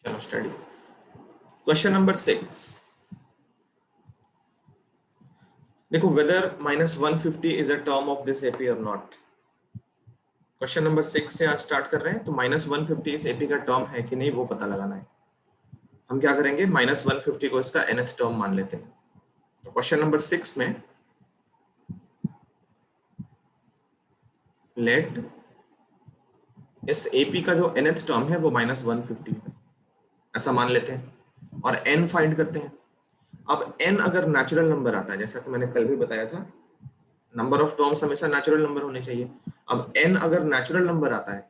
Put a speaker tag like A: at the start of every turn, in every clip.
A: चलो study question number 6। देखो whether -150 is a term of this AP और not. Question number 6 से आज स्टार्ट कर रहे हैं। तो -150 इस एपी का टर्म है कि नहीं वो पता लगाना है। हम क्या करेंगे, -150 को इसका nth टर्म मान लेते हैं। तो क्वेश्चन नंबर 6 में लेट इस एपी का जो nth टर्म है वो -150 है, ऐसा मान लेते हैं और n फाइंड करते हैं। अब n अगर नेचुरल नंबर आता है, जैसा कि मैंने कल भी बताया था, नंबर ऑफ टर्म्स हमेशा नेचुरल नंबर होने चाहिए। अब n अगर नेचुरल नंबर आता है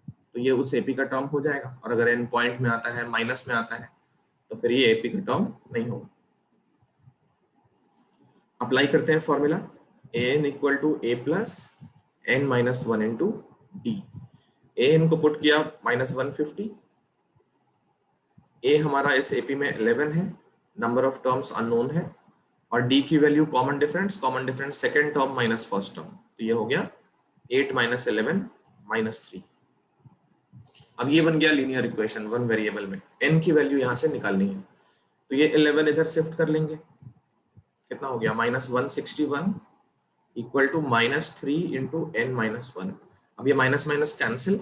A: तो ये उस एपी का टर्म हो जाएगा, और अगर n पॉइंट में आता है, माइनस में आता है, तो फिर ये एपी का टर्म नहीं होगा। अप्लाई करते हैं formula an equal to a plus n minus 1 into d. an को पुट किया -150, a हमारा इस एपी में 11 है, नंबर ऑफ टर्म्स अननोन है, और d की value common difference second term minus first term, तो ये हो गया 8 माइनस 11 माइनस 3। अब ये बन गया लीनियर इक्वेशन वन वेरिएबल में। n की वैल्यू यहां से निकालनी है, तो ये 11 इधर शिफ्ट कर लेंगे, कितना हो गया -161 equal to -3 into n minus 1। अब ये माइनस माइनस कैंसिल,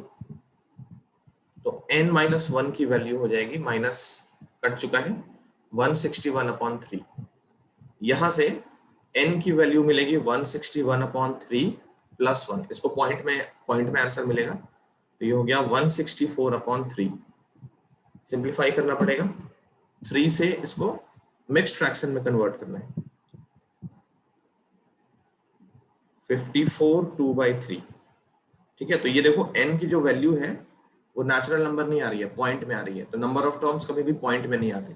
A: तो n माइनस 1 की वैल्यू हो जाएगी, माइनस कट चुका है, 161/3। यहां से n की वैल्यू मिलेगी 161/3 प्लस 1। इसको पॉइंट में आंसर मिलेगा, तो ये हो गया 164/3। सिंप्लीफाई करना पड़ेगा, 3 से इसको मिक्स्ड फ्रैक्शन में कन्वर्ट करना है। 54 2/3। ठीक है, तो ये देखो n की जो वैल्यू है वो नेचुरल नंबर नहीं आ रही है, पॉइंट में आ रही है। तो नंबर ऑफ टर्म्स कभी भी पॉइंट में नहीं आते।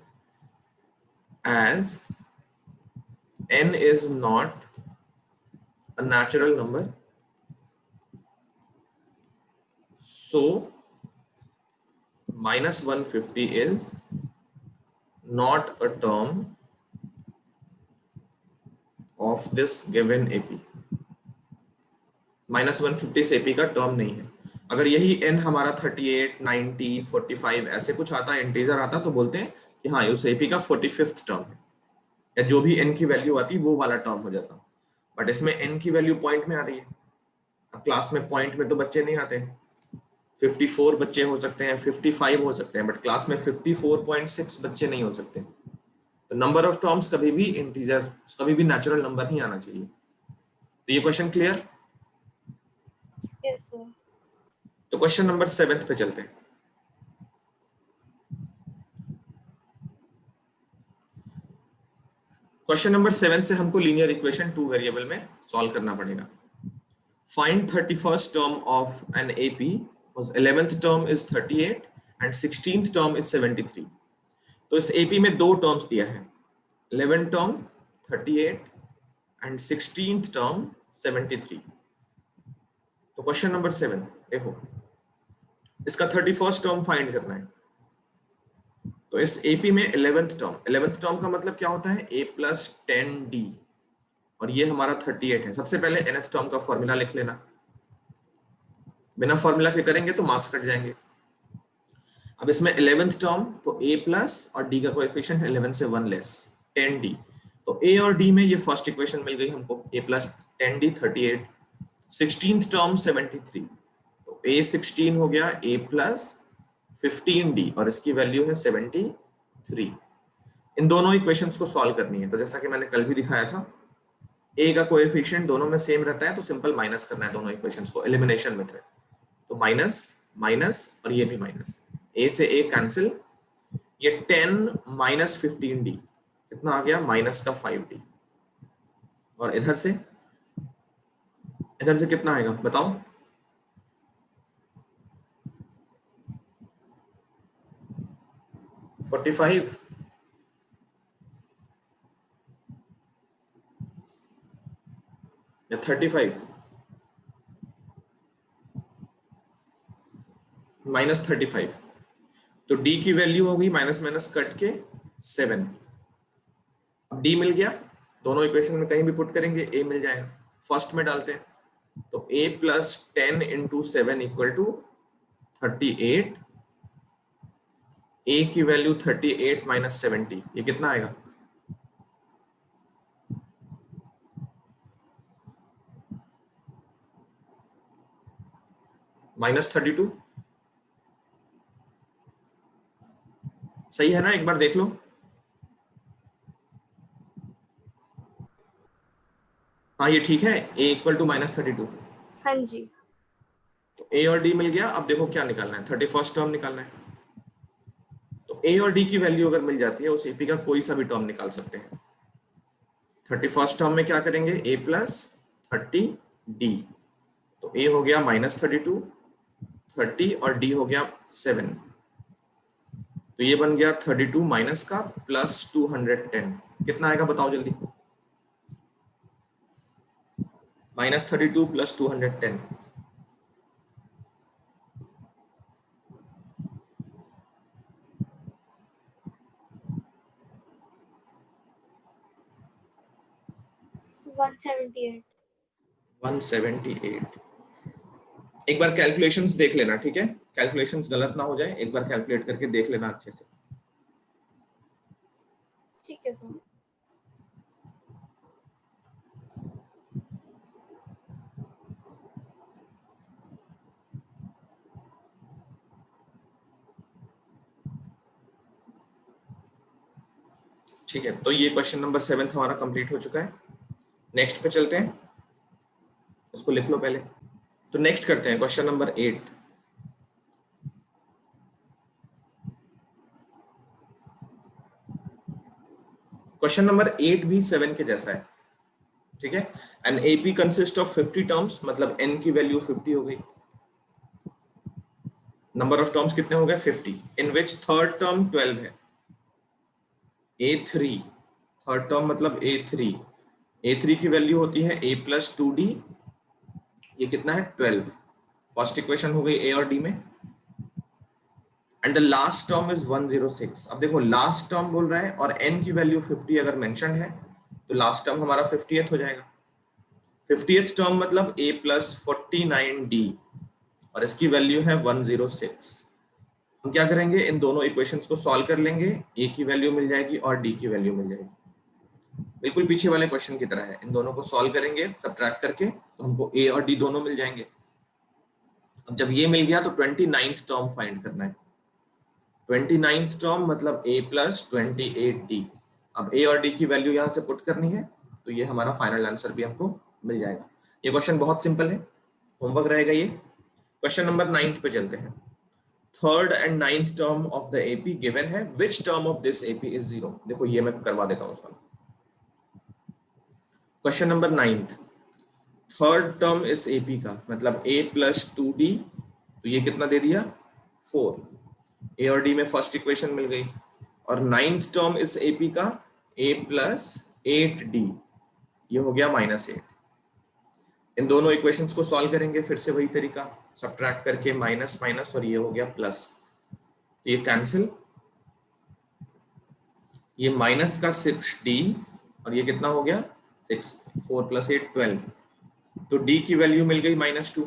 A: As n is not a natural number, so -150 is not a term of this given AP। -150 इस AP का टर्म नहीं है। अगर यही n हमारा 38, 90, 45 ऐसे कुछ आता, इंटीजर आता, तो बोलते हैं कि हाँ उस AP का 45th टर्म है, या जो भी n की वैल्यू आती वो वाला टर्म हो जाता। बट इसमें n की वैल्यू पॉइंट में आ रही है। अब क्लास में पॉइंट में तो बच्चे नहीं आते, 54 बच्चे हो सकते हैं, 55 हो सकते हैं, बट क्लास में 54.6 बच्चे नहीं हो सकते। तो नंबर ऑफ टर्म्स कभी भी इंटीजर, कभी भी नेचुरल नंबर ही आना चाहिए। तो ये क्वेश्चन क्लियर?
B: Yes sir.
A: तो क्वेश्चन नंबर 7 पे चलते हैं। क्वेश्चन नंबर 7 से हमको लीनियर इक्वेशन 2 वेरिएबल में सॉल्व करना पड़ेगा। Find 31st term of an AP whose 11th term is 38 and 16th term is 73। तो इस एपी में दो टर्म्स दिया है, 11th term 38 and 16th term 73। तो क्वेश्चन नंबर 7 देखो, इसका 31st टर्म फाइंड करना है। तो इस एपी में 11th टर्म का मतलब क्या होता है, a प्लस 10d, और ये हमारा 38 है। सबसे पहले nth टर्म का फॉर्मूला लिख लेना, बिना फॉर्मूला के करेंगे तो मार्क्स कट जाएंगे। अब इसमें 11th टर्म, तो a प्लस और d का कोएफिशिएंट 11 से 1 लेस 10d। तो a और d में ये फर्स्ट इक्वेशन मिल गई हमको, a plus 10d 38, 16th term 73, तो a 16 हो गया a प्लस 15d, और इसकी वैल्यू है 73। इन दोनों इक्वेशंस को सॉल्व करनी है। तो जैसा कि मैंने कल भी दिखाया था, a का कोएफिशिएंट दोनों में सेम रहता है, तो सिंपल माइनस करना है दोनों इक्वेशंस को, एलिमिनेशन मेथड। तो माइनस माइनस और ये भी माइनस, a से a कैंसिल, ये 10 माइनस 15d कितना आ गया, माइनस का 5d, और इधर से कितना आएगा बताओ, -45 या 35, -35। तो d की वैल्यू होगी माइनस माइनस कट के 7। अब d मिल गया, दोनों इक्वेशन में कहीं भी पुट करेंगे a मिल जाएगा। फर्स्ट में डालते हैं, तो a plus 10 into 7 equal to 38 a की वैल्यू 38 माइनस 70, ये कितना आएगा? -32। सही है ना? एक बार देख लो। हाँ ये ठीक है, a इक्वल टू -32।
B: हाँ जी।
A: तो a और d मिल गया। अब देखो क्या निकालना है, 31st टर्म निकालना है। तो a और d की वैल्यू अगर मिल जाती है, उस AP का कोई सा भी टर्म निकाल सकते हैं। 31st टर्म में क्या करेंगे, a प्लस 30d। तो a हो गया -32, 30 और d हो गया 7। तो ये बन गया 32 माइनस का प्लस 210। कितना आएगा बताओ जल्दी? -32 प्लस 210।
B: 178।
A: 178। एक बार कैलकुलेशंस देख लेना, ठीक है? कैलकुलेशंस गलत ना हो जाए, एक बार कैलकुलेट करके देख लेना अच्छे से।
B: ठीक है सर।
A: ठीक है, तो ये क्वेश्चन नंबर 7 हमारा कंप्लीट हो चुका है। नेक्स्ट पे चलते हैं, इसको लिख लो पहले। तो नेक्स्ट करते हैं क्वेश्चन नंबर 8। क्वेश्चन नंबर 8 भी 7 के जैसा है, ठीक है? An AP consist of 50 terms, मतलब n की वैल्यू 50 हो गई। नंबर ऑफ टर्म्स कितने हो गए? 50, इन विच थर्ड टर्म 12 है। A3, थर्ड टर्म मतलब A3। A3 की वैल्यू होती है a प्लस 2d। ये कितना है? 12। फर्स्ट इक्वेशन हो गई a और d में। And the last term is 106। अब देखो लास्ट टर्म बोल रहा है और n की वैल्यू 50 अगर मेंशन है, तो लास्ट टर्म हमारा 50th हो जाएगा। 50th टर्म मतलब a प्लस 49d, और इसकी वैल्यू है 106। हम क्या करेंगे, इन दोनों इक्वेशंस को सॉल्व कर लेंगे, a की वैल्यू मिल जाएगी और d की वैल्यू मिल जाएगी। बिल्कुल पीछे वाले क्वेश्चन की तरह है। इन दोनों को सॉल्व करेंगे सब्ट्रैक्ट करके, तो हमको a और d दोनों मिल जाएंगे। अब जब ये मिल गया तो 29th टर्म फाइंड करना है। 29th टर्म मतलब a प्लस 28d। अब a और d की वैल्यू यहाँ से पुट करनी है, तो ये हमारा फाइनल आंसर भी हमको मिल जाएगा। ये क्वेश्चन बहुत सिंपल है, होमवर्क रहेगा ये। क्वेश्चन नंबर 9 पे चलते हैं। Third and 9th term of the AP given है, which term of this AP is 0? देखो ये मैं करवा देता हूँ solve. Question number 9, third term इस एपी का मतलब a प्लस 2d, तो ये कितना दे दिया? 4। a और d में फर्स्ट इक्वेशन मिल गई। और 9th टर्म इस एपी का a प्लस 8d, ये हो गया -8। इन दोनों इक्वेशंस को सॉल्व करेंगे, फिर से वही तरीका, सब्ट्रैक्ट करके माइनस माइनस, और ये हो गया प्लस। ये कैंसिल, ये माइनस का 6d, और ये कितना हो गया? 6। 4 प्लस 8 12। तो d की वैल्यू मिल गई -2।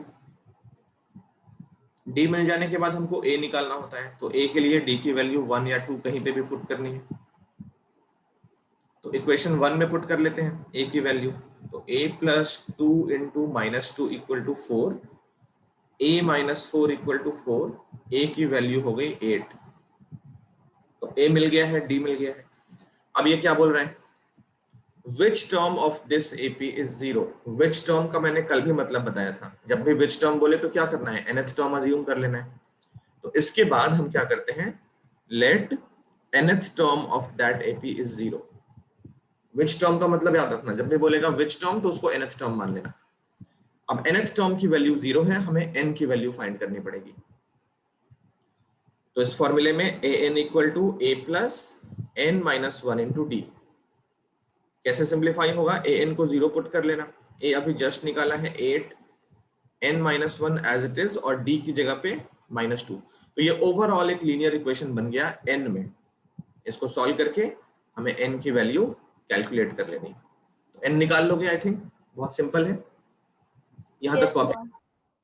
A: d मिल जाने के बाद हमको a निकालना होता है, तो a के लिए d की वैल्यू 1 या 2 कहीं पे भी पुट करनी है। तो इक्वेशन 1 में पुट कर लेते हैं a की वैल्यू। तो a plus 2 into -2 equal to 4, a minus 4 equal to 4, a की वैल्यू हो गई 8। तो a मिल गया है, d मिल गया है। अब ये क्या बोल रहे हैं, विच term of this AP is 0? Which term का मैंने कल भी मतलब बताया था, जब भी विच टर्म बोले तो क्या करना है, nth टर्म अज्यूम कर लेना है। तो इसके बाद हम क्या करते हैं, let nth term of that AP is 0। Which term का मतलब याद रखना, जब भी बोलेगा विच टर्म तो उसको nth टर्म मान लेना। अब nth टर्म की वैल्यू 0 है, हमें n की वैल्यू फाइंड करनी पड़ेगी। तो इस फॉर्मूले में an equal to a plus n minus 1 into d. कैसे सिंप्लीफाई होगा, an को 0 पुट कर लेना, a अभी जस्ट निकाला है 8, n minus 1 as it is, और d की जगह पे -2। तो ये ओवरऑल एक लीनियर इक्वेशन बन गया n में। इसको सॉल्व करके हमें n की वैल्यू कैलकुलेट कर लेनी। तो n निकाल लोगे, आई थिंक बहुत सिंपल है। यहाँ तक
B: यस
A: कॉपी,
B: सर।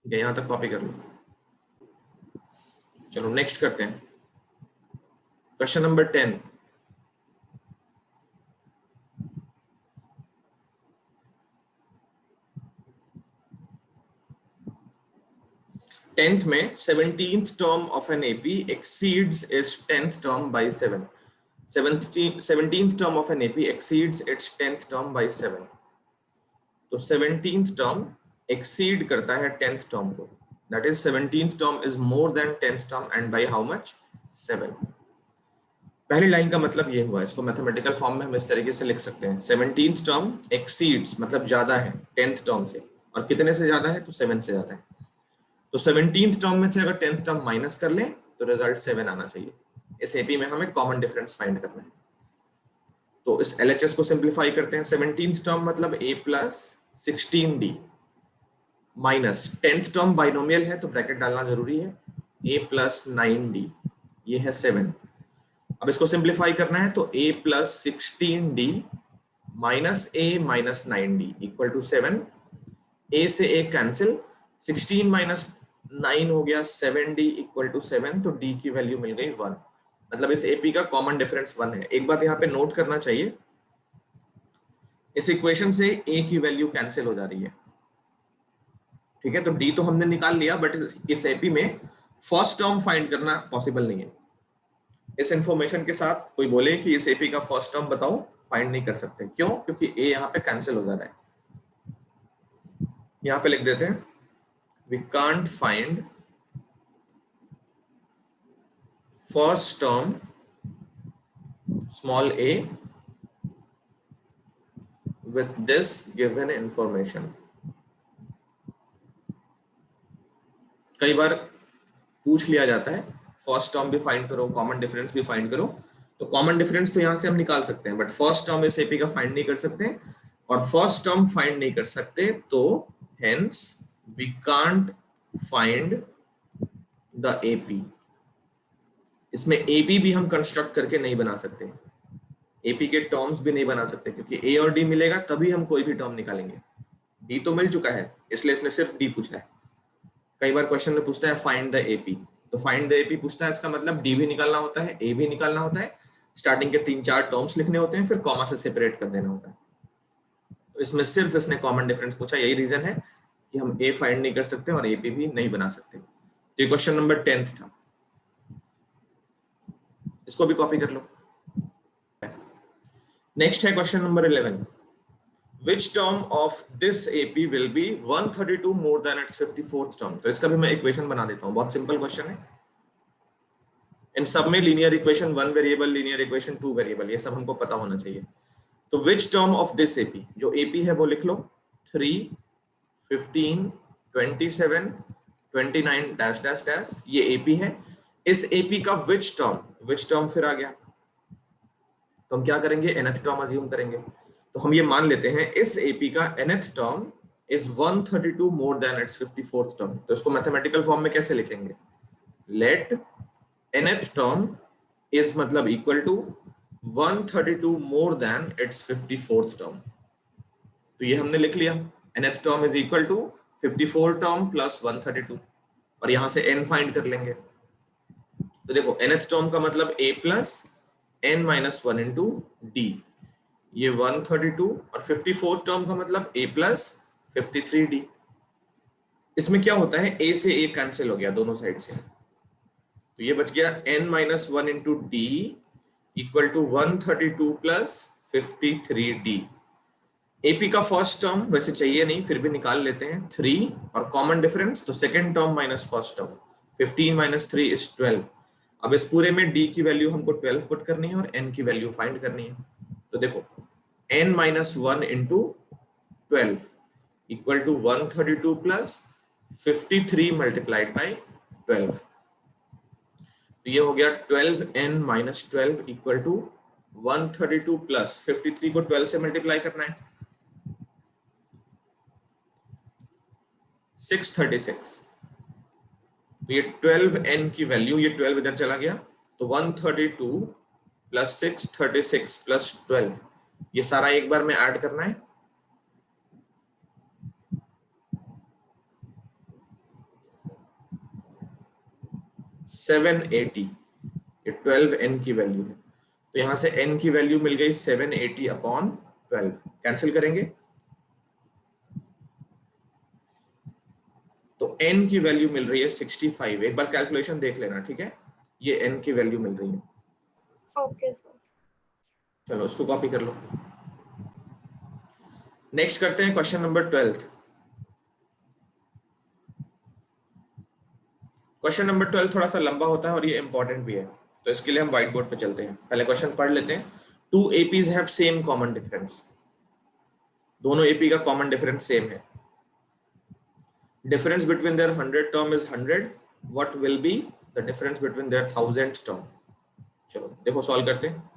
A: ठीक है, यहाँ तक कॉपी कर लो। चलो नेक्स्ट करते हैं। क्वेश्चन नंबर 10, टेंथ में 17th term of an AP exceeds its 10th term by 7. 17th term of an AP exceeds its 10th term by 7. तो 17th टर्म एक्सीड करता है 10th टर्म को, that is 17th term is more than 10th term and by how much? 7. पहली line का मतलब ये हुआ, इसको मैथमेटिकल फॉर्म में हम इस तरीके से लिख सकते हैं, 17th टर्म एक्सीड्स मतलब ज्यादा है 10th टर्म से, और कितने से ज्यादा है? तो 7 से ज्यादा है. तो 17th टर्म में से अगर 10th टर्म माइनस कर लें तो रिजल्ट 7 आना चाहिए. इस एपी में हमें कॉमन डिफरेंस फाइंड करना है. तो इस LHS को सिंप्लीफाई करते हैं. 17th टर्म मतलब a plus 16d minus 10th term binomial है तो ब्रैकेट डालना जरूरी है, a प्लस 9d, ये है 7. अब इसको सिंप्लीफाई करना है तो a plus 16d minus a minus 9d equal to 7. a से a कैंसिल, 16 माइनस 9 हो गया 7d इक्वल टू 7, तो d की वैल्यू मिल गई 1. मतलब इस एपी का कॉमन डिफरेंस 1 है. एक बात यहाँ पे नोट करना चाहिए, इस इक्वेशन से a की वैल्यू कैंसिल हो जा रही है, ठीक है. तो d तो हमने निकाल लिया, बट इस एपी में फर्स्ट टर्म फाइंड करना पॉसिबल नहीं है. इस इंफॉर्मेशन के साथ कोई बोले कि इस एपी का फर्स्ट टर्म बताओ, फाइंड नहीं कर सकते. क्यों? क्योंकि a यहाँ पे कैंसिल हो जा रहा है. यहाँ पे लिख देते हैं, we can't find first term small a with this given information. कई बार पूछ लिया जाता है फर्स्ट टर्म भी फाइंड करो, कॉमन डिफरेंस भी फाइंड करो. तो कॉमन डिफरेंस तो यहां से हम निकाल सकते हैं, बट फर्स्ट टर्म इस एपी का फाइंड नहीं कर सकते, और फर्स्ट टर्म फाइंड नहीं कर सकते तो hence we can't find the AP. इसमें एपी भी हम कंस्ट्रक्ट करके नहीं बना सकते, एपी के टर्म्स भी नहीं बना सकते, क्योंकि ए और डी मिलेगा तभी हम कोई भी टर्म निकालेंगे. डी तो मिल चुका है, इसलिए इसने सिर्फ डी पूछा है. कई बार क्वेश्चन में पूछता है फाइंड द एपी, तो फाइंड द एपी पूछता है, इसका मतलब डी भी निकालना होता है, ए भी निकालना होता है, स्टार्टिंग के 3-4 टर्म्स लिखने होते हैं, फिर कॉमा से सेपरेट कर देना होता है. तो इसमें सिर्फ इसने कॉमन डिफरेंस पूछा, यही रीजन है कि हम ए फाइंड नहीं कर सकते और एपी भी नहीं बना सकते. तो ये क्वेश्चन नंबर 10 था, इसको भी कॉपी कर लो. नेक्स्ट है question number 11, which term of this AP will be 132 more than its 54th term. तो इसका भी मैं इक्वेशन बना देता हूँ, बहुत सिंपल क्वेश्चन है. इन सब में linear equation 1 variable, linear equation 2 variable, ये सब हमको पता होना चाहिए. तो which term of this AP, जो AP है वो लिख लो, 3, 15, 27, 29 डैश डैश डैश, ये AP है. इस AP का which term फिर आ गया, तो हम क्या करेंगे? nth टर्म अज्यूम करेंगे. तो हम ये मान लेते हैं इस एपी का nth term is 132 more than its 54th term. तो इसको मैथमेटिकल फॉर्म में कैसे लिखेंगे? लेट nth टर्म इज मतलब equal to 132 more than its 54th term. तो ये हमने लिख लिया, nth term is equal to 54 term plus 132, और यहां से n फाइंड कर लेंगे. तो देखो nth टर्म का मतलब a plus n minus 1 into D, ये 132, और 54 टर्म का मतलब a प्लस 53d. इसमें क्या होता है, a से a कैंसिल हो गया दोनों साइड से, तो ये बच गया n minus 1 into d equal to 132 plus 53d. AP का फर्स्ट टर्म वैसे चाहिए नहीं, फिर भी निकाल लेते हैं 3, और कॉमन डिफरेंस तो second term minus first term, 15 minus 3 is 12. अब इस पूरे में d की वैल्यू हमको 12 पुट करनी है और n की वैल्यू फाइंड करनी है. तो देखो n minus 1 into 12 equal to 132 plus 53 multiplied by 12. तो ये हो गया 12n minus 12 equal to 132 plus 53 को 12 से मल्टीप्लाई करना है, 636. तो ये 12n की वैल्यू, ये 12 इधर चला गया, तो 132 प्लस 636 प्लस 12, ये सारा एक बार में ऐड करना है. 780. ये 12 n की वैल्यू है, तो यहां से n की वैल्यू मिल गई 780/12, कैंसिल करेंगे तो n की वैल्यू मिल रही है 65। एक बार कैलकुलेशन देख लेना, ठीक है, ये n की वैल्यू मिल रही है।
B: Okay sir.
A: चलो उसको कॉपी कर लो। नेक्स्ट करते हैं क्वेश्चन नंबर 12। क्वेश्चन नंबर 12 थोड़ा सा लंबा होता है और ये इंपॉर्टेंट भी है, तो इसके लिए हम व्हाइट बोर्ड पे चलते हैं। पहले क्वेश्चन पढ़ लेते हैं। Two APs have same common difference, दोनों एपी का कॉमन डिफरेंस सेम है। Difference between their 100 term is 100, what will be the difference between their 1000 term. चलो देखो सॉल्व करते हैं।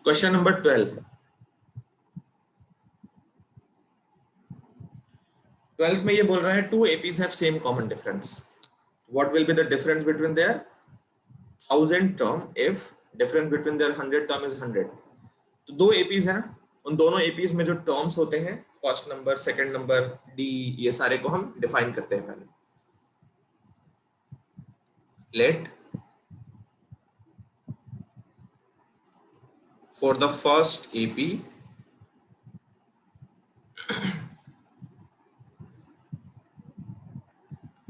A: Question number 12। 12th में ये बोल रहा है two APs have same common difference, what will be the difference between their 1000 term if difference between their 100 term is 100। तो दो एपीज है ना, उन दोनों एपीज में जो टर्म्स होते हैं, first number, second number, D, ये सारे को हम डिफाइन करते हैं पहले। Let for the first AP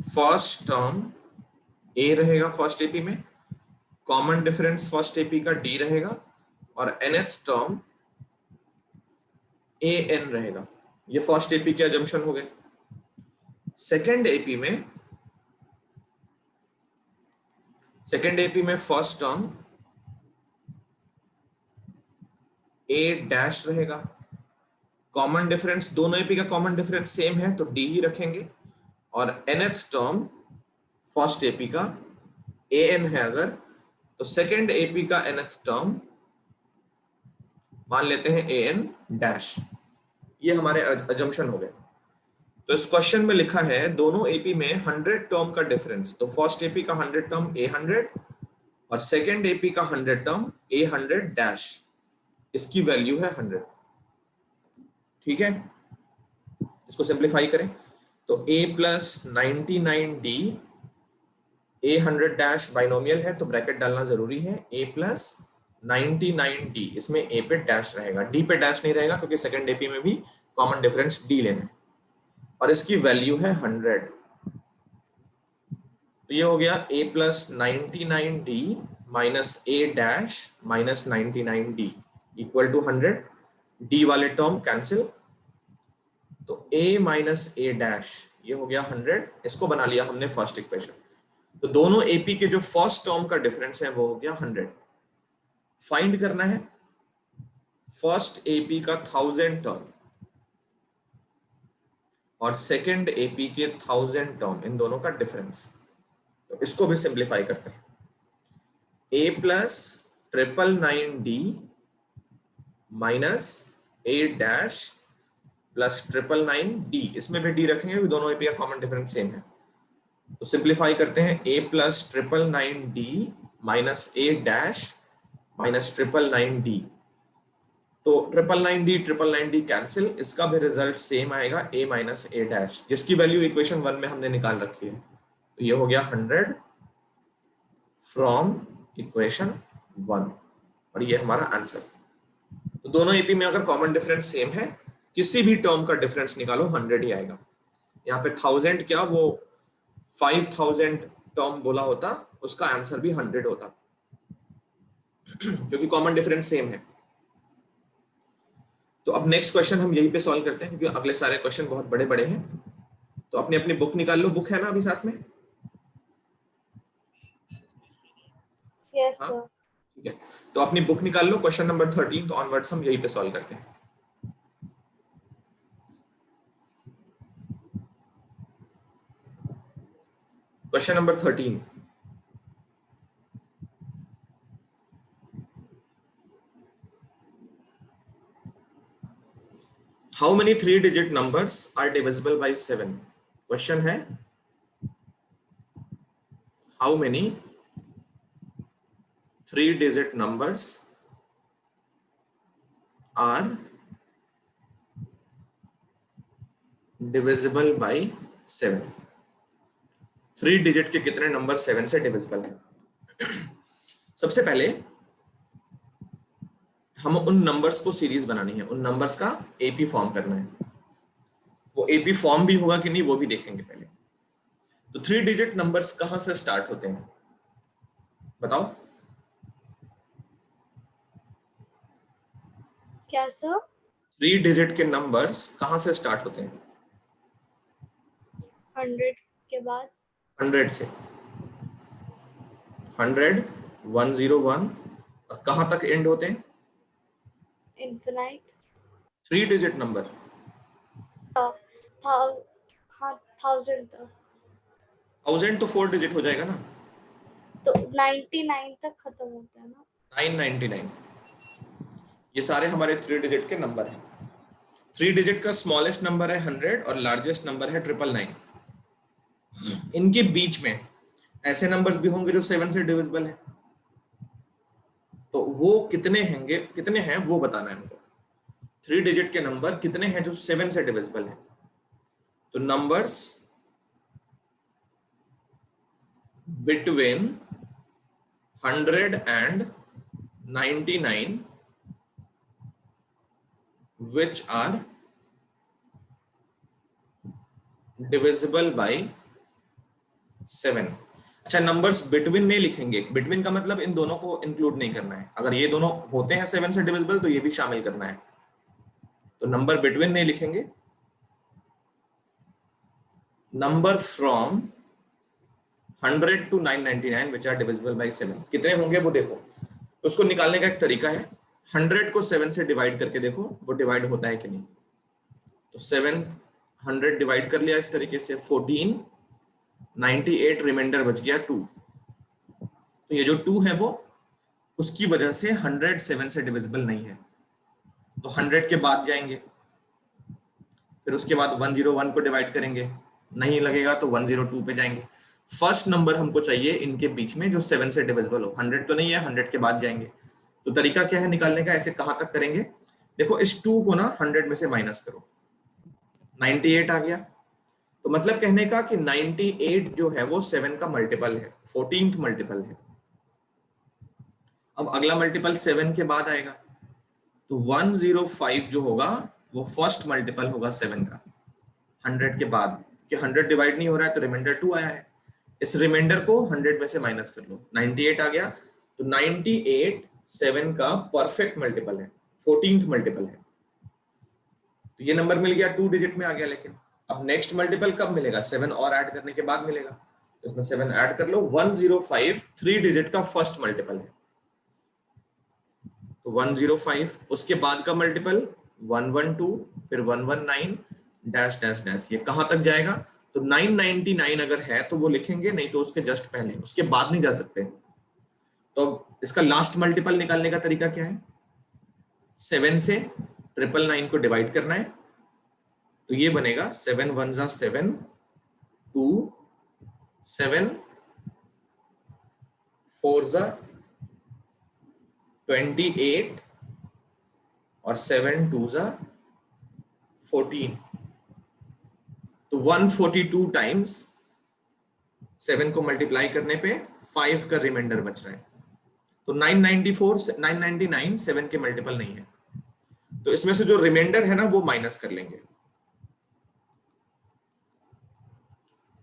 A: first term a रहेगा, फर्स्ट एपी में कॉमन डिफरेंस फर्स्ट एपी का डी रहेगा, और nth टर्म ए एन रहेगा। ये फर्स्ट एपी के अजम्पशन हो गए। सेकेंड एपी में फर्स्ट टर्म ए डैश रहेगा, कॉमन डिफरेंस दोनों एपी का कॉमन डिफरेंस सेम है तो डी ही रखेंगे, और nth टर्म फर्स्ट एपी का ए एन है अगर, तो सेकेंड एपी का nth टर्म मान लेते हैं ए एन डैश। ये हमारे अजम्पशन हो गए। तो इस क्वेश्चन में लिखा है दोनों एपी में 100 टर्म का डिफरेंस, तो फर्स्ट एपी का 100 टर्म ए 100 और सेकेंड एपी का 100 टर्म ए 100 डैश, इसकी वैल्यू है 100। ठीक है, इसको सिंप्लीफाई करें तो a plus 99d, A 100 dash binomial है तो ब्रैकेट डालना जरूरी है, a प्लस 99d, इसमें a पे डैश रहेगा, d पे डैश नहीं रहेगा क्योंकि सेकंड एपी में भी कॉमन डिफरेंस d लेना है, और इसकी वैल्यू है 100। तो ये हो गया a plus 99d minus a dash minus 99d equal to 100। d वाले टर्म कैंसिल, तो a माइनस a डैश ये हो गया 100, इसको बना लिया हमने फर्स्ट इक्वेशन। तो दोनों एपी के जो फर्स्ट टर्म का डिफरेंस है वो हो गया 100। फाइंड करना है फर्स्ट एपी का 1000 टर्म और सेकंड एपी के 1000 टर्म, इन दोनों का डिफरेंस। तो इसको भी सिंप्लीफाई करते हैं। a plus 999d minus a dash plus 999d, इसमें भी d रखेंगे क्योंकि दोनों एपी का कॉमन डिफरेंस सेम है। तो सिंप्लीफाई करते हैं a plus 999d minus a dash minus 999d, तो 999d कैंसिल, इसका भी रिजल्ट सेम आएगा a माइनस a डैश, जिसकी वैल्यू इक्वेशन 1 में हमने निकाल रखी है। तो ये हो गया 100 फ्रॉम इक्वेशन 1, और ये हमारा आंसर। तो दोनों एपी में अगर कॉमन डिफरेंस सेम है, किसी भी टर्म का डिफरेंस निकालो 100 ही आएगा। यहाँ पे 1000 क्या, वो 5000 टर्म बोला होता, उसका आंसर भी 100 होता क्योंकि कॉमन डिफरेंस सेम है। तो अब नेक्स्ट क्वेश्चन हम यहीं पे सॉल्व करते हैं क्योंकि अगले सारे क्वेश्चन बहुत बड़े बड़े हैं। तो अपनी अपनी बुक निकाल लो, बुक है ना अभी साथ में?
B: यस
A: हाँ
B: सर।
A: ठीक है, तो अपनी बुक निकाल लो, क्वेश्चन नंबर 13 तो ऑनवर्ड्स हम यहीं पे सॉल्व करते हैं। Question number 13, how many 3-digit numbers are divisible by 7? Question है how many 3-digit numbers are divisible by 7। 3 digit के कितने नंबर 7 से डिविजिबल है? सबसे पहले हम उन नंबर्स को सीरीज बनानी है, उन नंबर्स का एपी फॉर्म करना है। वो एपी फॉर्म भी होगा कि नहीं वो भी देखेंगे पहले। तो 3 डिजिट नंबर्स कहां से स्टार्ट होते हैं बताओ?
B: क्या सर?
A: 3 डिजिट के नंबर्स कहां से स्टार्ट होते हैं?
B: 100 के बाद।
A: 100 से। 100, 101 और कहां तक एंड होते हैं?
B: इन्फिनाइट।
A: 3 digit number.
B: हाँ 1000 तक।
A: 1000 तो 4 डिजिट हो जाएगा ना।
B: तो 99 तक खत्म होता है ना।
A: 999, ये सारे हमारे 3 डिजिट के नंबर हैं। 3 डिजिट का स्मॉलेस्ट नंबर है 100 और लार्जेस्ट नंबर है 999। इनके बीच में ऐसे नंबर्स भी होंगे जो 7 से डिविजिबल है, तो वो कितने होंगे, कितने हैं वो बताना है हमको। 3 डिजिट के नंबर कितने हैं जो 7 से डिविजिबल है? तो numbers between 100 and 99 which are divisible by 7। अच्छा, नंबर्स बिटवीन नहीं लिखेंगे, बिटवीन का मतलब इन दोनों को इंक्लूड नहीं करना है। अगर ये दोनों होते हैं 7 से डिविजिबल तो ये भी शामिल करना है, तो नंबर बिटवीन नहीं लिखेंगे। Number from 100 to 999 which are divisible by 7 कितने होंगे वो देखो। तो उसको निकालने का एक तरीका है, 100 को 7 से डिवाइड करके देखो वो डिवाइड होता है कि नहीं। तो 700 डिवाइड कर लिया इस तरीके से, 14, 98 रिमाइंडर बच गया 2। तो ये जो 2 है वो उसकी वजह से 100 7 से डिविजिबल नहीं है, तो 100 के बाद जाएंगे, फिर उसके बाद 101 को डिवाइड करेंगे, नहीं लगेगा तो 102 पे जाएंगे। फर्स्ट नंबर हमको चाहिए इनके बीच में जो 7 से डिविजिबल हो। 100 तो नहीं है, 100 के बाद जाएंगे। तो तरीका क्या है निकालने का, ऐसे कहां तक करेंगे? देखो इस 2 को ना 100 में से माइनस करो, 98 आ गया। तो मतलब कहने का कि 98 जो है वो 7 का मल्टीपल है, 14th मल्टीपल है। अब अगला मल्टीपल 7 के बाद आएगा, तो 105 जो होगा वो फर्स्ट मल्टीपल होगा 7 का 100 के बाद, कि 100 डिवाइड नहीं हो रहा है तो रिमाइंडर 2 आया है। इस रिमाइंडर को 100 में से माइनस कर लो, 98 आ गया। तो 98 7 का परफेक्ट मल्टीपल है, 14th मल्टीपल है। तो ये नंबर मिल गया, 2 डिजिट में आ गया। लेकिन अब नेक्स्ट मल्टीपल कब मिलेगा? 7 और ऐड करने के बाद मिलेगा। तो इसमें 7 ऐड कर लो, 105 3 डिजिट का फर्स्ट मल्टीपल है, तो 105। उसके बाद का मल्टीपल 112, फिर 119 डैश डैश डैश, ये कहां तक जाएगा? तो 999 अगर है तो वो लिखेंगे, नहीं तो उसके जस्ट पहले, उसके बाद नहीं जा सकते। तो इसका लास्ट मल्टीपल निकालने का तरीका क्या है? 7 से 999 को डिवाइड करना है, तो ये बनेगा 7 1 जा 7, 2 7 4 जा 28 और 7 2 जा 14। तो 142 टाइम्स 7 को मल्टीप्लाई करने पे 5 का रिमाइंडर बच रहा है। तो 994 999 7 के मल्टीपल नहीं है, तो इसमें से जो रिमाइंडर है ना वो माइनस कर लेंगे।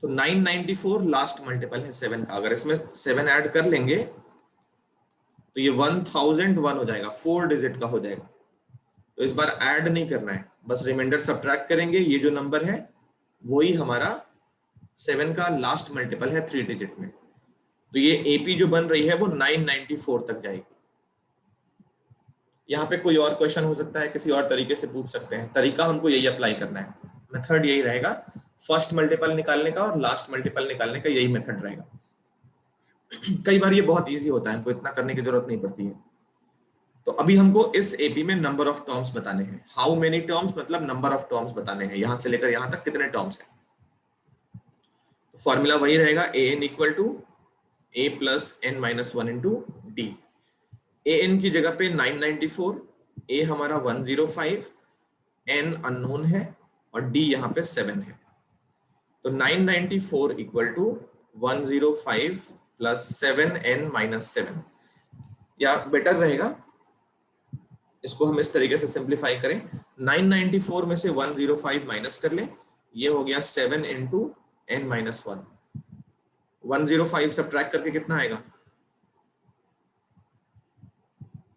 A: तो 994 लास्ट मल्टीपल है 7 का, अगर इसमें 7 ऐड कर लेंगे तो ये 1001 हो जाएगा, 4 डिजिट का हो जाएगा। तो इस बार ऐड नहीं करना है, बस रिमाइंडर सब्ट्रैक्ट करेंगे। ये जो नंबर है वही हमारा 7 का लास्ट मल्टीपल है 3 डिजिट में। तो ये एपी जो बन रही है वो 994 तक जाएगी। यहाँ पे कोई और क्वेश्चन हो सकता है, किसी और तरीके से पूछ सकते हैं, तरीका हमको यही अप्लाई करना है। मेथड यही रहेगा, फर्स्ट मल्टीपल निकालने का और लास्ट मल्टीपल निकालने का यही मेथड रहेगा। कई बार ये बहुत इजी होता है, हमको इतना करने की जरूरत नहीं पड़ती है। तो अभी हमको इस एपी में नंबर ऑफ टर्म्स बताने हैं। हाउ मेनी टर्म्स मतलब नंबर ऑफ टर्म्स बताने हैं, यहां से लेकर यहां तक कितने टर्म्स हैं। तो फॉर्मूला वही रहेगा, A N equal to A plus N minus 1 into D. A N की जगह पे 994, ए हमारा 105, एन अननोन है और डी यहाँ पे 7 है। तो 994 इक्वल टू 105 प्लस 7n-7, या बेटर रहेगा इसको हम इस तरीके से सिंप्लीफाई करें, 994 में से 105 माइनस कर लें, ये हो गया 7 इंटू n-1। 105 सब्ट्रैक्ट करके कितना आएगा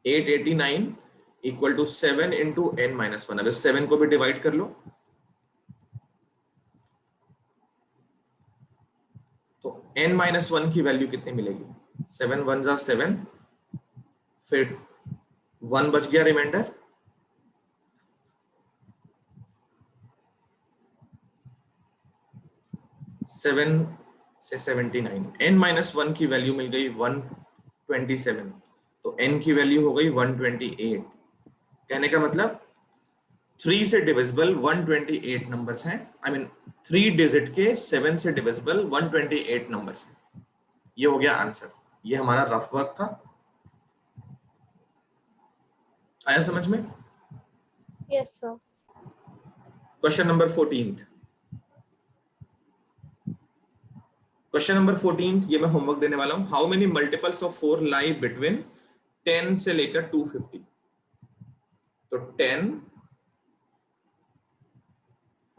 A: 889 इक्वल टू 7 इंटू n-1। अब इस 7 को भी डिवाइड कर लो, तो n-1 की वैल्यू कितनी मिलेगी 7 1 जा 7, फिर 1 बच गया रिमाइंडर, सेवन से 79, n-1 की वैल्यू मिल गई 127, तो n की वैल्यू हो गई 128। कहने का मतलब 3 से डिविजिबल 128 नंबर्स हैं, आई मीन 3 डिजिट के 7 से डिविजिबल 128 नंबर्स हैं। ये हो गया आंसर, ये हमारा रफ वर्क था। आया समझ में?
B: Yes sir.
A: Question number 14। Question number 14 ये मैं होमवर्क देने वाला हूं। How many multiples of 4 lie between 10 से लेकर 250? तो 10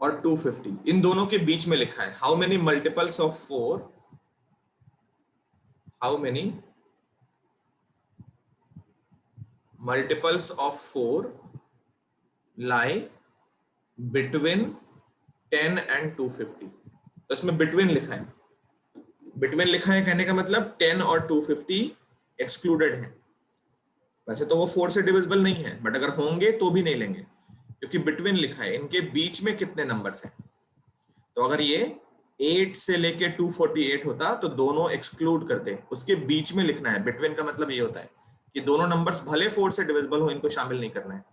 A: और 250 इन दोनों के बीच में लिखा है। How many multiples of 4, how many multiples of 4 lie between 10 and 250? तो इसमें बिटवीन लिखा है, बिटवीन लिखा है कहने का मतलब 10 और 250 एक्सक्लूडेड है। वैसे तो वो 4 से डिविजिबल नहीं है, बट अगर होंगे तो भी नहीं लेंगे, क्योंकि बिटवीन लिखा है। इनके बीच में कितने नंबर्स हैं? तो अगर ये 8 से लेके 248 होता तो दोनों एक्सक्लूड करते, उसके बीच में लिखना है। बिटवीन का मतलब ये होता है कि दोनों नंबर्स भले 4 से डिविजिबल हो, इनको शामिल नहीं करना है।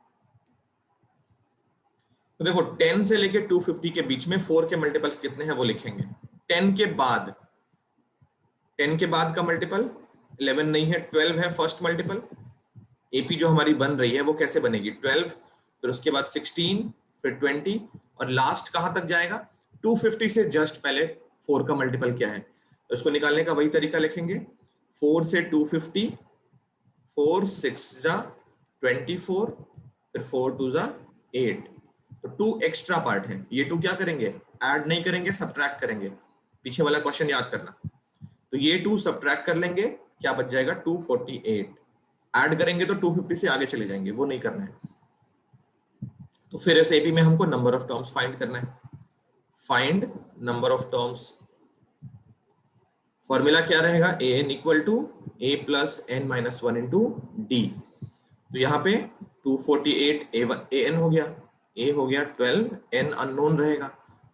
A: तो देखो 10 से लेके 250 के बीच में 4 के मल्टीपल्स कितने हैं वो लिखेंगे। 10 के बाद, 10 के बाद का मल्टीपल 11 नहीं है, 12 है फर्स्ट मल्टीपल। एपी जो हमारी बन रही है वो कैसे बनेगी 12, फिर उसके बाद 16, फिर 20, और लास्ट कहां तक जाएगा 250 से जस्ट पहले 4 का मल्टीपल क्या है, तो इसको निकालने का वही तरीका लिखेंगे। 4 से 250, 4 6 जा 24, फिर 4 2 जा 8, तो 2 एक्स्ट्रा पार्ट है। ये 2 क्या करेंगे, ऐड नहीं करेंगे, सब्ट्रैक्ट करेंगे। पीछे वाला क्वेश्चन याद करना। तो ये 2 सब्ट्रैक्ट कर लेंगे, क्या बच जाएगा 248। ऐड करेंगे तो 250 से आगे चले जाएंगे, वो नहीं करना है। तो फिर इस एपी में हमको नंबर ऑफ टर्म्स फाइंड करना है। Find number of terms, formula क्या रहेगा, an equal to a plus n-1 into d. तो यहाँ पे 248 an हो गया, a हो गया 12, n अननोन रहेगा,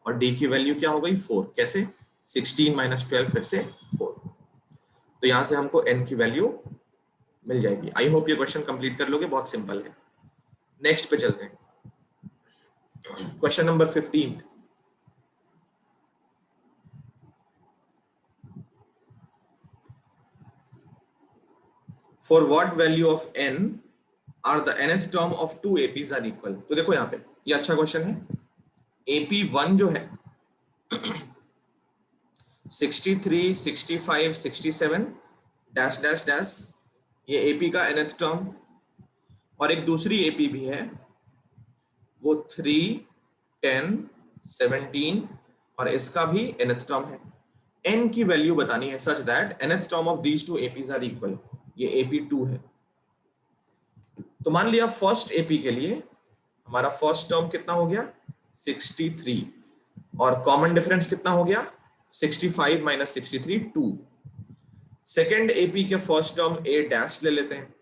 A: और d की वैल्यू क्या हो गई 4। कैसे 16 माइनस 12 फिर से 4, तो यहाँ से हमको n की वैल्यू मिल जाएगी। आई होप ये क्वेश्चन कंप्लीट कर लोगे, बहुत सिंपल है। नेक्स्ट पे चलते हैं, question number 15। For what value of n are the nth term of 2 APs are equal? तो देखो यहाँ पे ये अच्छा क्वेश्चन है। AP1 जो है 63 65 67 डैश डैश डैश, ये AP का nth टर्म, और एक दूसरी AP भी है वो 3 10 17, और इसका भी nth टर्म है। n की वैल्यू बतानी है such that nth term of these 2 APs are equal. ये AP2 है। तो मान लिया फर्स्ट AP के लिए हमारा फर्स्ट टर्म कितना हो गया 63, और कॉमन डिफरेंस कितना हो गया 65 माइनस 63 2। सेकेंड AP के फर्स्ट टर्म A डैश ले लेते हैं,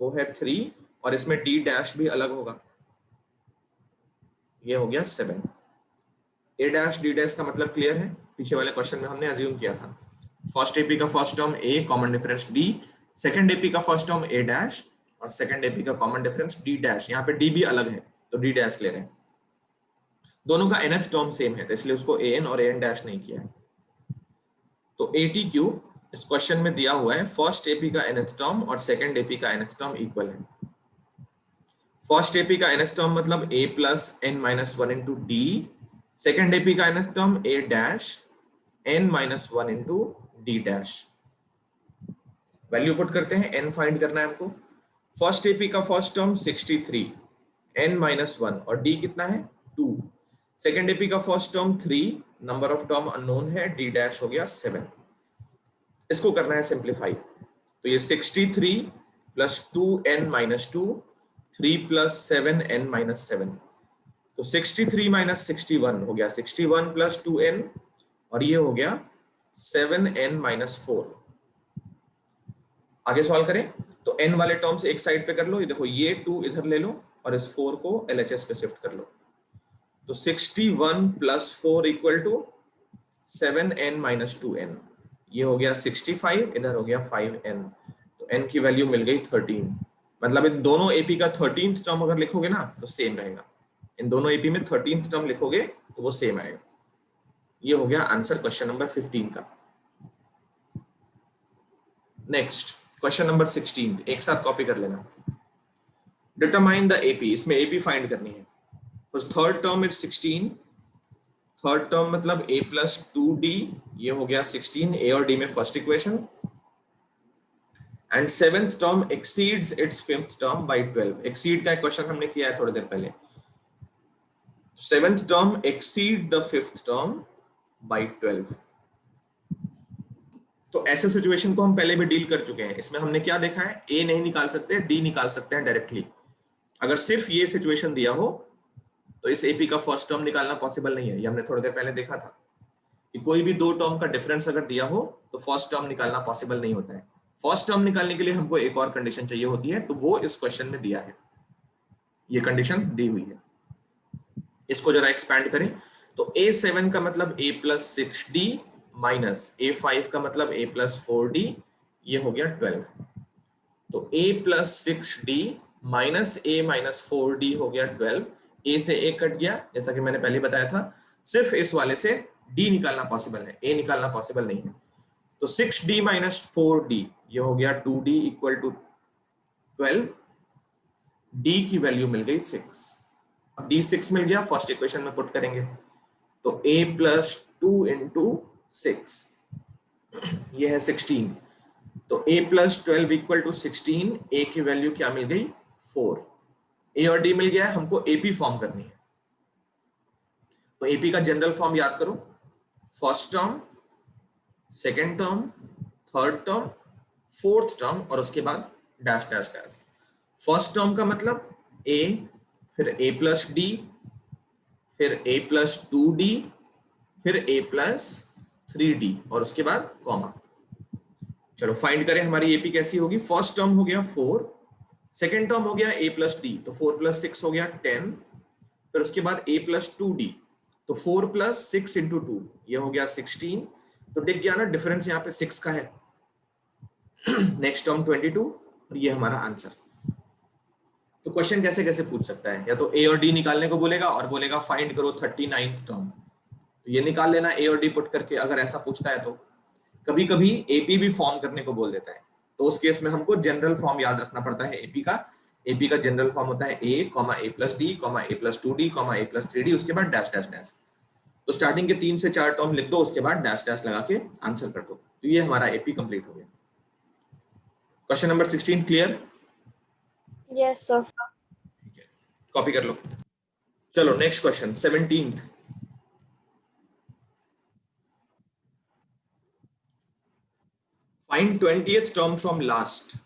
A: वो है 3, और इसमें D डैश भी अलग होगा, ये हो गया 7। A डैश D डैश का मतलब क्लियर है, पीछे वाले क्वेश्चन में हमने अज्यूम किया था। फर्स्ट AP का first term A, common difference D, second AP का फर्स्ट टर्म A डैश, और सेकेंड AP का कॉमन डिफरेंस D डैश। यहाँ पे D भी अलग है तो D डैश ले रहे हैं। दोनों का nth टर्म सेम है, तो इसलिए उसको an और an डैश नहीं किया है। तो ATQ इस क्वेश्चन में दिया हुआ है फर्स्ट AP का nth टर्म और सेकंड AP का nth टर्म इक्वल है। फर्स्ट एपी का nth टर्म मतलब a plus n minus one into D, second AP का nth term a dash n minus one into D dash. Value put करते हैं, n find करना है हमको। फर्स्ट एपी का first term 63, n minus one, और d कितना है 2। सेकेंड एपी का first term 3, number of term unknown है, d डैश हो गया 7। इसको करना है सिंप्लीफाई, तो ये 63 plus 2n minus 2, 3 plus 7n minus 7, तो 63 माइनस 61 हो गया 61 प्लस 2n, और ये हो गया 7n माइनस 4। आगे सॉल्व करें तो n वाले टर्म्स एक साइड पे कर लो, ये देखो ये 2 इधर ले लो और इस 4 को LHS पे शिफ्ट कर लो, तो 61 plus 4 equal to 7n minus 2n, ये हो गया 65, इधर हो गया 5n, तो n की वैल्यू मिल गई 13। मतलब इन दोनों एपी का 13th टर्म अगर लिखोगे ना तो सेम रहेगा, इन दोनों एपी में 13th टर्म लिखोगे तो वो सेम आएगा। ये हो गया आंसर क्वेश्चन नंबर 15 का। नेक्स्ट क्वेश्चन नंबर 16, एक साथ कॉपी कर लेना। डिटरमाइन द एपी, इसमें एपी फाइंड करनी है। Third term is 16, third term मतलब a प्लस 2d, ये हो गया 16, a और d में first equation, and seventh term exceeds its fifth term by 12। Exceed का क्वेश्चन हमने किया है थोड़ी देर पहले। Seventh term exceed the fifth term by 12। तो ऐसे सिचुएशन को हम पहले भी डील कर चुके हैं। इसमें हमने क्या देखा है, a नहीं निकाल सकते, d निकाल सकते हैं डायरेक्टली। अगर सिर्फ ये सिचुएशन दिया हो तो इस एपी का फर्स्ट टर्म निकालना पॉसिबल नहीं है, ये हमने थोड़ी देर पहले देखा था कि कोई भी दो टर्म का डिफरेंस अगर दिया हो तो फर्स्ट टर्म निकालना पॉसिबल नहीं होता है। फर्स्ट टर्म निकालने के लिए हमको एक और कंडीशन चाहिए होती है, तो वो इस क्वेश्चन में दिया है, ये कंडीशन दी हुई है। इसको जरा एक्सपैंड करें तो a7 का मतलब a plus 6d minus a5 का मतलब a प्लस 4d, ये हो गया 12। तो a plus 6d minus a minus 4d हो गया 12। a से a कट गया, जैसा कि मैंने पहले बताया था। सिर्फ इस वाले से d निकालना पॉसिबल है, a निकालना पॉसिबल नहीं है। तो 6d माइनस 4d, ये हो गया 2d इक्वल टू 12। d की वैल्यू मिल गई 6। अब d 6 मिल गया, फर्स्ट इक्वेशन में पुट करेंगे तो a प्लस 2 इंटू 6, ये है 16। तो a plus 12 equal to 16, a की वैल्यू क्या मिल गई 4। a और d मिल गया है, हमको AP फॉर्म करनी है। तो AP का जनरल फॉर्म याद करो, first term, second term, third term, fourth term, और उसके बाद dash dash dash. First term का मतलब a, फिर a प्लस d, फिर a प्लस 2d, फिर a प्लस 3d, और उसके बाद कॉमा। चलो फाइंड करें हमारी एपी कैसी होगी। फर्स्ट टर्म हो गया 4, सेकेंड टर्म हो गया a प्लस डी, तो 4 प्लस 6 हो गया 10, फिर उसके बाद a प्लस 2d, तो 4 प्लस 6 इंटू 2, ये हो गया 16। तो दिख गया ना डिफरेंस यहाँ पे 6 का है। नेक्स्ट टर्म 22, और ये हमारा आंसर। तो क्वेश्चन कैसे कैसे पूछ सकता है, या तो a और d निकालने को बोलेगा और बोलेगा फाइंड करो 39th टर्म, तो ये निकाल लेना a और d पुट करके, अगर ऐसा पूछता है तो। कभी कभी एपी भी फॉर्म करने को बोल देता है, तो उस केस में हमको जनरल फॉर्म याद रखना पड़ता है एपी का। एपी का जनरल फॉर्म होता है a, a plus D, a plus 2d, a plus 3d, उसके बाद डैश डैश डैश। तो स्टार्टिंग के 3 से 4 टर्म लिख दो, उसके बाद डैश डैश लगा के आंसर कर दो, तो ये हमारा एपी कंप्लीट हो गया। Question number 16 clear?
B: Yes sir.
A: ठीक है, कॉपी कर लो। चलो next question 17th। Find 20th term from last.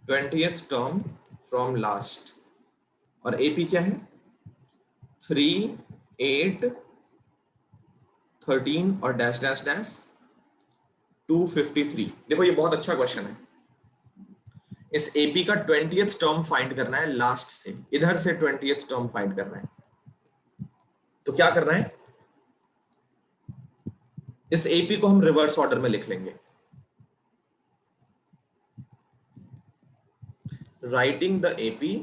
A: 20th term from last, और एपी क्या है 3, 8, 13 और डैश डैश डैश 253। देखो ये बहुत अच्छा क्वेश्चन है। इस एपी का 20th टर्म फाइंड करना है लास्ट से, इधर से 20th टर्म फाइंड करना है। तो क्या करना है, इस एपी को हम रिवर्स ऑर्डर में लिख लेंगे। Writing the AP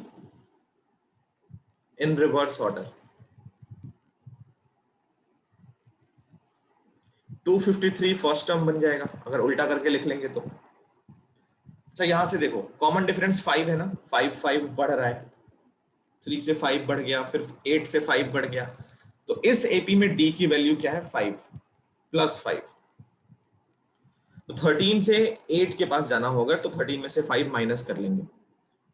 A: in reverse order. 253 first term बन जाएगा अगर उल्टा करके लिख लेंगे तो, अच्छा यहां से देखो कॉमन डिफरेंस 5 है ना, 5 बढ़ रहा है, 3 से 5 बढ़ गया, फिर 8 से 5 बढ़ गया। तो इस एपी में डी की वैल्यू क्या है, 5 प्लस 5। तो 13 से 8 के पास जाना होगा, तो 13 में से 5 माइनस कर लेंगे।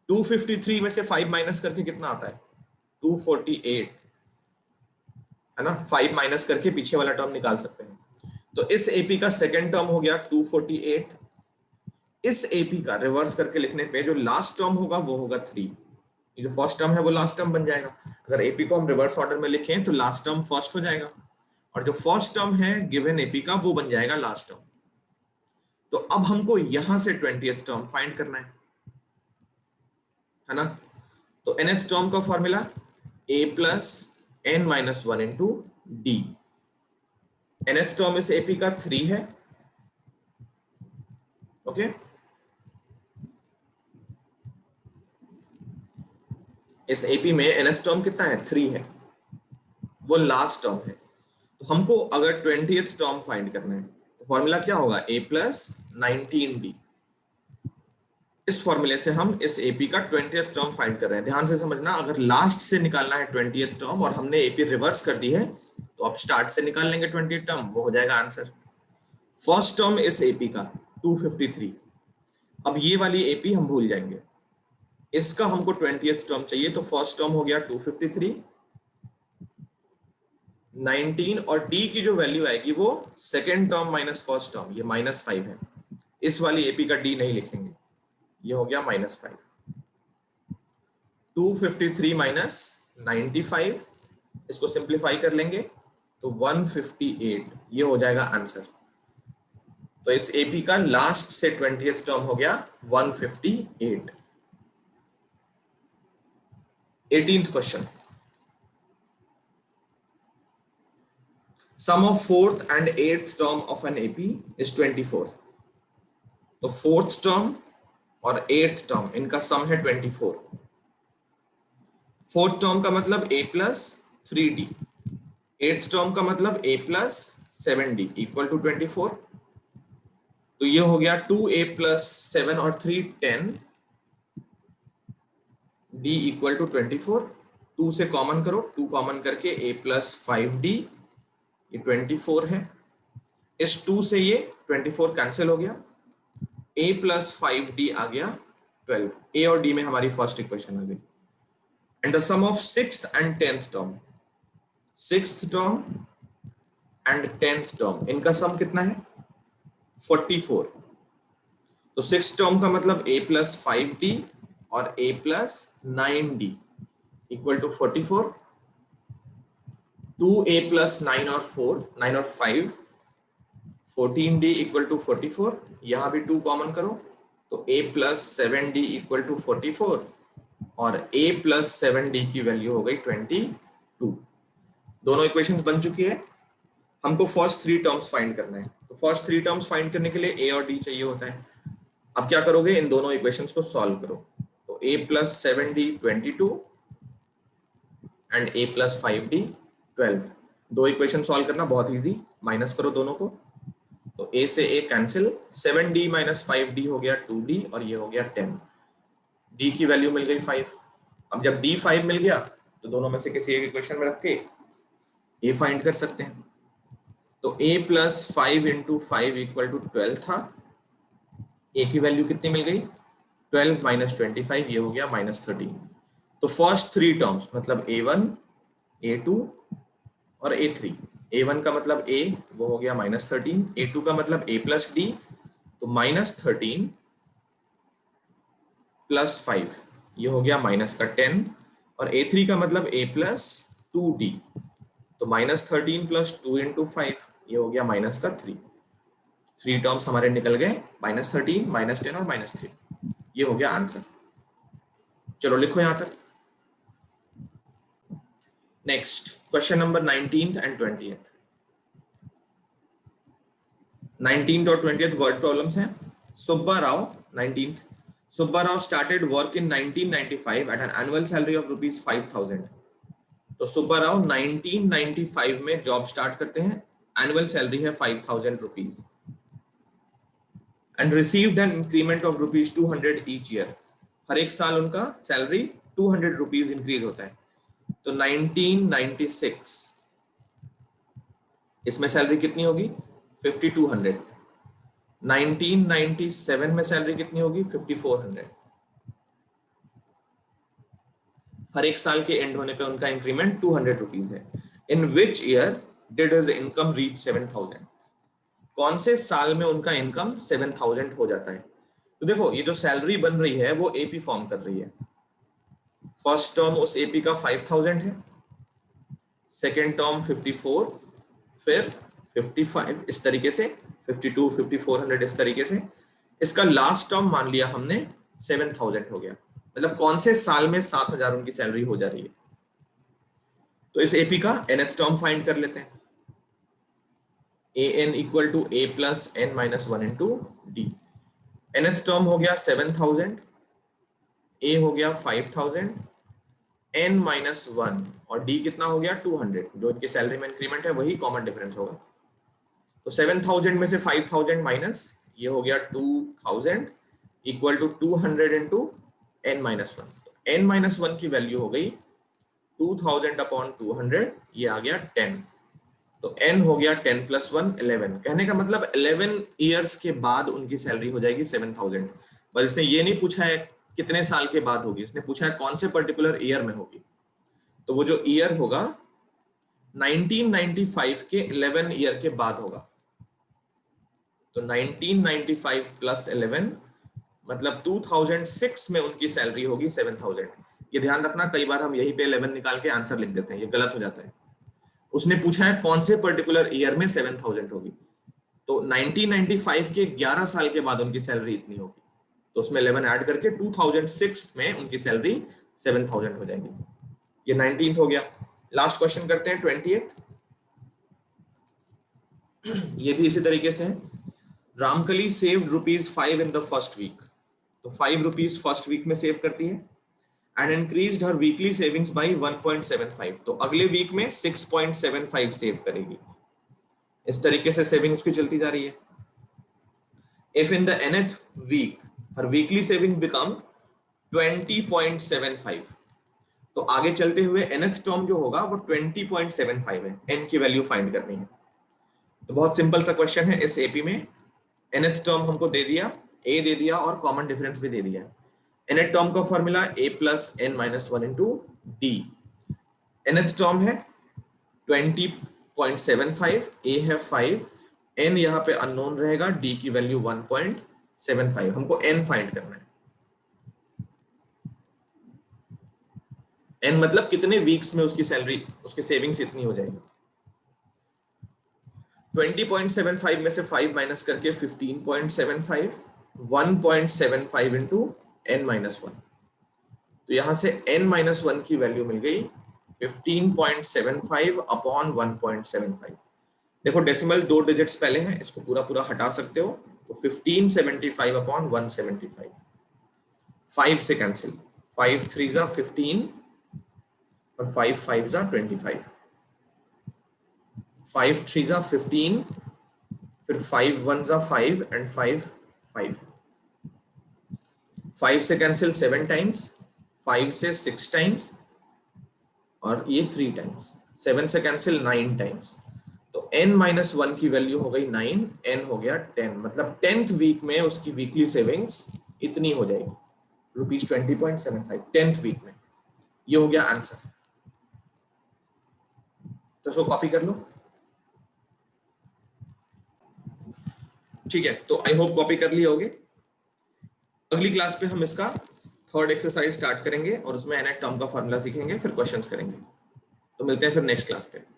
A: 253 में से 5 माइनस करके कितना आता है, 248 है ना। 5 माइनस करके पीछे वाला टर्म निकाल सकते हैं। तो इस एपी का सेकेंड टर्म हो गया 248। इस एपी का रिवर्स करके लिखने पे जो लास्ट टर्म होगा वो होगा 3। ये जो फर्स्ट टर्म है वो लास्ट टर्म बन जाएगा। अगर एपी को हम रिवर्स ऑर्डर में लिखें तो लास्ट टर्म फर्स्ट हो जाएगा, और जो फर्स्ट टर्म है गिवन एपी का वो बन जाएगा लास्ट टर्म। तो अब हमको यहां से 20th टर्म फाइंड करना है ना। तो nth टर्म का formula a plus n minus 1 into d. nth term इस एपी का 3 है, ओके। इस एपी में nth टर्म कितना है, 3 है, वो लास्ट टर्म है। तो हमको अगर 20th टर्म फाइंड करना है तो फॉर्मूला क्या होगा, a प्लस 19d। इस फॉर्मूले से हम इस एपी का 20th टर्म फाइंड कर रहे हैं। ध्यान से समझना, अगर लास्ट से निकालना है 20th टर्म और हमने एपी रिवर्स कर दी है तो आप स्टार्ट से निकाल लेंगे 20th टर्म, वो हो जाएगा आंसर। फर्स्ट टर्म इस एपी का 253। अब ये वाली एपी हम भूल जाएंगे, इसका हमको 20th टर्म चाहिए। तो फर्स्ट टर्म हो गया 253, 19 और डी की जो वैल्यू आएगी वो second term minus first term, ये -5 है। इस वाली एपी का डी नहीं लिखेंगे, ये हो गया -5। 253 माइनस 95, इसको सिंप्लीफाई कर लेंगे तो 158, ये हो जाएगा आंसर। तो इस एपी का लास्ट से 20th टर्म हो गया 158। 18th question, sum of 4th and 8th term of an AP is 24। तो 4th टर्म और 8th टर्म इनका सम है 24। 4th टर्म का मतलब a plus 3d, 8th term का मतलब a plus 7d equal to 24। तो ये हो गया 2a प्लस 7 और 3 10, d इक्वल टू 24। 2 से कॉमन करो, 2 कॉमन करके a प्लस 5d, ये 24 है। इस 2 से ये 24 कैंसिल हो गया, a प्लस 5d आ गया 12। a और d में हमारी फर्स्ट इक्वेशन आ गई। And the sum of 6th and 10th term, 6th term and 10th term इनका सम कितना है, 44। तो 6th टर्म का मतलब a प्लस 5d और a plus 9d equal to 44। 2a plus 9 और 4, 9 और 5, 14d इक्वल टू 44। यहां भी 2 कॉमन करो तो a plus 7d equal to 44 और a प्लस 7d की वैल्यू हो गई 22। दोनों इक्वेशंस बन चुकी है। हमको फर्स्ट 3 टर्म्स फाइंड करना है। तो फर्स्ट 3 टर्म्स फाइंड करने के लिए a और d चाहिए होता है। अब क्या करोगे, इन दोनों इक्वेशंस को सॉल्व करो। तो a plus 7d 22 and a plus 5d 12। दो इक्वेशन सॉल्व करना बहुत इजी, माइनस करो दोनों को तो a से a cancel, 7d minus 5d हो गया 2d और ये हो गया 10। d की वैल्यू मिल गई 5। अब जब d 5 मिल गया तो दोनों में से किसी एक इक्वेशन में रख के a फाइंड कर सकते हैं। तो a plus 5 into 5 equal to 12 था। a की वैल्यू कितनी मिल गई, 12 माइनस 25, ये हो गया -13। तो फर्स्ट 3 टर्म्स मतलब a1 a2 और a3। a1 का मतलब a, वो हो गया -13। a2 का मतलब a प्लस d, तो -13 प्लस 5, ये हो गया -10। और a3 का मतलब a प्लस 2d, तो -13 प्लस 2 इंटू 5, ये हो गया -3। 3 टर्म्स हमारे निकल गए, -13, -10 और -3। ये हो गया आंसर। चलो लिखो यहां तक। Next question number 19th and 20th। 19th और 20th वर्ड प्रॉब्लम्स हैं। Subba Rao 19th, Subba Rao started work in 1995 at an annual salary of rupees 5000। तो सुब्बा राव 1995 में जॉब स्टार्ट करते हैं, एनुअल सैलरी है 5000 rupees. And received an increment of ₹200 each year. हर एक साल उनका सैलरी 200 रुपीज इंक्रीज होता है। तो 1996 इसमें सैलरी कितनी होगी 5200। 1997 में सैलरी कितनी होगी 5400। हर एक साल के एंड होने पे उनका इंक्रीमेंट 200 रुपीज है। In which year did his income reach 7000? कौन से साल में उनका इनकम 7000 हो जाता है? तो देखो ये जो सैलरी बन रही है वो एपी फॉर्म कर रही है। फर्स्ट टर्म उस एपी का 5000 है, सेकेंड टर्म 54, फिर 55 इस तरीके से, 52, 5400 इस तरीके से। इसका लास्ट टर्म मान लिया हमने 7000 हो गया। मतलब कौन से साल में 7000 उनकी सैलरी हो जा रही है। तो इस एपी का nth टर्म फाइंड कर लेते हैं। an equal to a plus n minus 1 into d. nth term हो गया 7000, a हो गया 5000, n माइनस 1 और d कितना हो गया 200। जो इनकी सैलरी में इंक्रीमेंट है वही कॉमन डिफरेंस होगा। तो 7000 में से 5000 माइनस ये हो गया 2000 equal to 200 into n minus 1। n minus 1 की वैल्यू हो गई 2000 अपॉन 200, ये आ गया 10। तो n हो गया 10 प्लस 1 11। कहने का मतलब 11 ईयर्स के बाद उनकी सैलरी हो जाएगी 7000। बस इसने ये नहीं पूछा है कितने साल के बाद होगी, इसने पूछा है कौन से पर्टिकुलर ईयर में होगी। तो वो जो ईयर होगा 1995 के 11 ईयर के बाद होगा। तो 1995 प्लस 11 मतलब 2006 में उनकी सैलरी होगी 7000। ये ध्यान रखना, कई बार हम यहीं पे 11 निकाल के आंसर लिख देते हैं, ये गलत हो जाता है। उसने पूछा है कौन से पर्टिकुलर ईयर में 7000 होगी। तो 1995 के 11 साल के बाद उनकी सैलरी इतनी होगी। तो उसमें 11 ऐड करके 2006 में उनकी सैलरी 7000 हो जाएगी। ये 19th हो गया। लास्ट क्वेश्चन करते हैं 20th। ये भी इसी तरीके से है। Ramkali saved ₹5 in the first week. तो 5 रुपीज फर्स्ट वीक में सेव करती है and increased her weekly savings by 1.75। तो अगले वीक में 6.75 सेव करेगी। इस तरीके से सेविंग्स की चलती जा रही है। If in the nth week her weekly saving become 20.75, तो आगे चलते हुए nth टर्म जो होगा वो 20.75 है। n की वैल्यू फाइंड करनी है। तो बहुत सिंपल सा क्वेश्चन है। इस एपी में nth टर्म हमको दे दिया, a दे दिया और कॉमन डिफरेंस भी दे दिया। nth टर्म का formula a plus n minus 1 into d. nth term है 20.75, a है 5, n यहाँ पे अननोन रहेगा, d की वैल्यू 1.75। हमको n फाइंड करना है। n मतलब कितने वीक्स में उसकी सैलरी, उसकी सेविंग्स इतनी हो जाएगी। 20.75 में से 5 माइनस करके 15.75, 1.75 इंटू n माइनस 1। तो यहां से n माइनस 1 की वैल्यू मिल गई 15.75 अपॉन 1.75। देखो डेसिमल 2 डिजिट्स पहले हैं, इसको पूरा पूरा हटा सकते हो। तो 1575 अपॉन 175, 5 से कैंसिल, 5 3 जा 15 और 5 5 जा 25, 5 3 जा 15, फिर 5 1 जा 5 एंड 5 5, 5 से कैंसिल 7 टाइम्स, 5 से 6 टाइम्स और ये 3 टाइम्स, 7 से कैंसिल 9 टाइम्स। तो n माइनस 1 की वैल्यू हो गई 9, n हो गया 10। मतलब 10th वीक में उसकी वीकली सेविंग्स इतनी हो जाएगी ₹20.75 10th वीक में। ये हो गया आंसर। तो इसको कॉपी कर लो। ठीक है, तो आई होप कॉपी कर लिए होगे। अगली क्लास पे हम इसका थर्ड एक्सरसाइज स्टार्ट करेंगे और उसमें nth टर्म का फॉर्मूला सीखेंगे, फिर क्वेश्चंस करेंगे। तो मिलते हैं फिर नेक्स्ट क्लास पे।